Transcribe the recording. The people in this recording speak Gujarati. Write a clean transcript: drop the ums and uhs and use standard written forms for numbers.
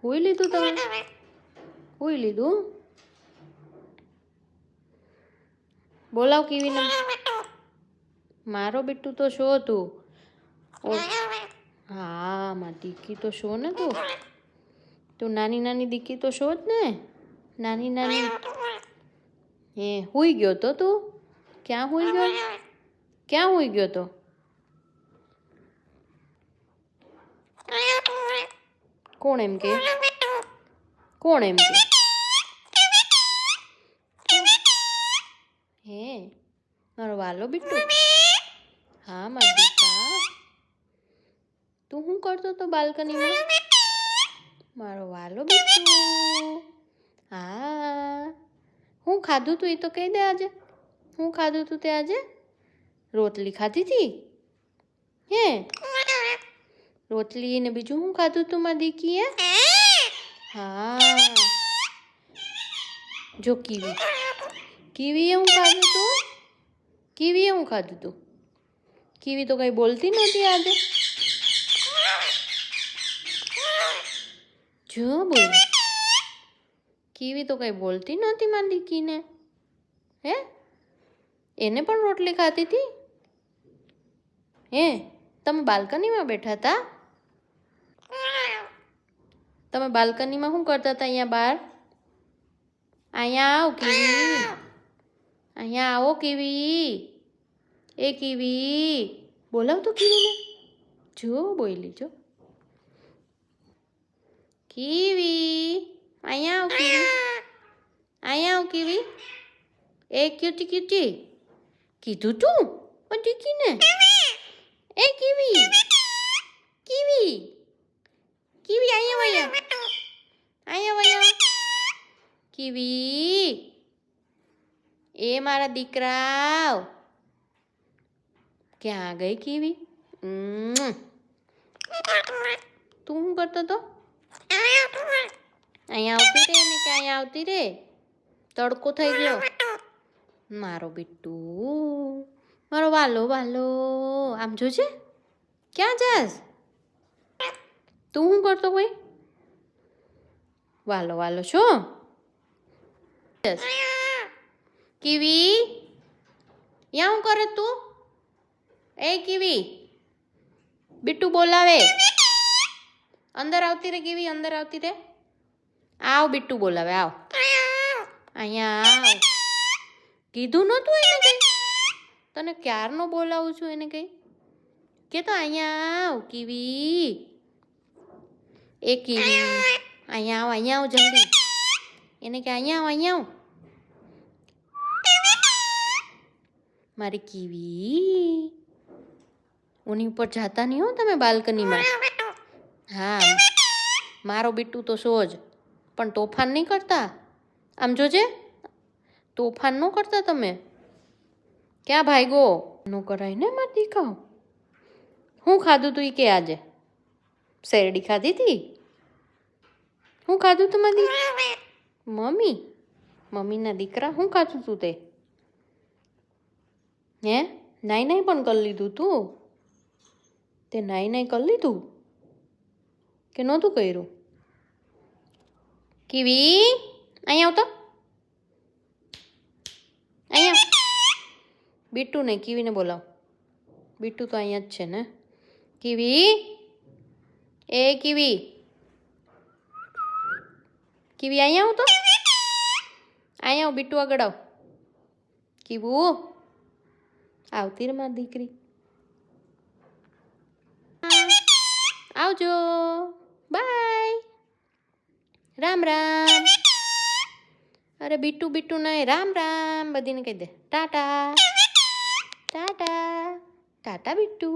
હુઈ લીધું તમે? હુઈ લીધું? બોલાવ કીવીને. મારો બીટું તો શો તું. હા મારી દીકી તો શો ને તું. તું નાની નાની દીકી તો શો જ ને. નાની નાની. હે હુઈ ગયો તો તું? ક્યાં હુઈ ગયો? ક્યાં હુઈ ગયો તો? કોણ એમ કે? કોણ એમ કે? હે મારો વાલો બીટુ? હા મારી દીકા. તું શું કરતો તો બાલ્કનીમાં? મારો વાલો બીટુ. હા હું ખાધું તું એ તો કહી દે આજે. હું ખાધું તું તે આજે? રોટલી ખાધી હતી? હે રોટલી ને બીજું શું ખાધું તું મારી દીકીએ? હા જો કીવી. કીવીએ હું ખાધું તું? કીવીએ હું ખાધું તું? કીવી તો કઈ બોલતી નહોતી આજે. જો બોલ. કીવી તો કઈ બોલતી નહોતી મારી દીકીને. હે એને પણ રોટલી ખાતી હતી? હે તમે બાલ્કનીમાં બેઠા હતા? તમે બાલ્કનીમાં શું કરતા હતા અહીંયા બહાર? અહીંયા આવ કીવી. અહીંયા આવો કીવી. એ કીવી બોલાવ તો કીવીને. જો બોલી જો. કીવી અહીંયા આવ કીવી. અહીંયા આવ કીવી. એ ક્યુટી ક્યુટી કીધું તું દીકીને. એ કીવી. કીવી કીવી અહીંયા વયા. અહીંયા વયા. કીવી એ મારા દીકરા. ક્યાં ગઈ કીવી? તું શું કરતો તો? અહીંયા આવતી રે ને ક્યાં અહીંયા આવતી રે. તડકો થઈ ગયો. મારો બીટુ. મારો વાલો વાલો. આમ જોજે. ક્યાં જાસ? તું શું કરતો કોઈ? વાલો વાલો છો? કીવી યા શું કરે તું? એ કીવી બીટુ બોલાવે. અંદર આવતી રે કીવી. અંદર આવતી રે. આવ બીટુ બોલાવે. આવ અહીંયા આવ. કીધું નહોતું એને કઈ? તને ક્યારનો બોલાવું છું એને કઈ? કે તો અહીંયા આવ કીવી. એ કીવી અહીંયા આવ. અહીંયા આવ જલ્દી. એને કે અહીંયા આવ. અહીંયા આવ મારી કીવી. ઉની ઉપર જાતા નહીં હો તમે બાલ્કનીમાં. હા મારો બીટુ તો શો જ. પણ તોફાન નહીં કરતા. આમ જોજે. તોફાન ન કરતા તમે. ક્યાં ભાઈગો? ન કરાય ને મારી દીકરા. શું ખાધું તું એ કે આજે? શેરડી ખાધી હતી? શું ખાધું તું મારી દીકરા? મમ્મીના દીકરા શું ખાધું તું તે? હે નાઈ નાઈ પણ કરી લીધું તું? તે નાઈ નાઈ કરી લીધું કે નહોતું કર્યું? કીવી અહીંયા આવતો. અહીંયા બીટુ ને કીવીને બોલાવ. બીટુ તો અહીંયા જ છે ને. કીવી એ કીવી. કીવી અહીંયા આવ તો. અહીંયા આવ બીટુ આગળ આવ. કીવું આવતી રે મારી દીકરી. આવજો. બાય. રામ રામ. અરે બીટુ બીટુ નહીં. રામ રામ બધીને કહી દે. ટાટા ટાટા ટાટા બીટુ.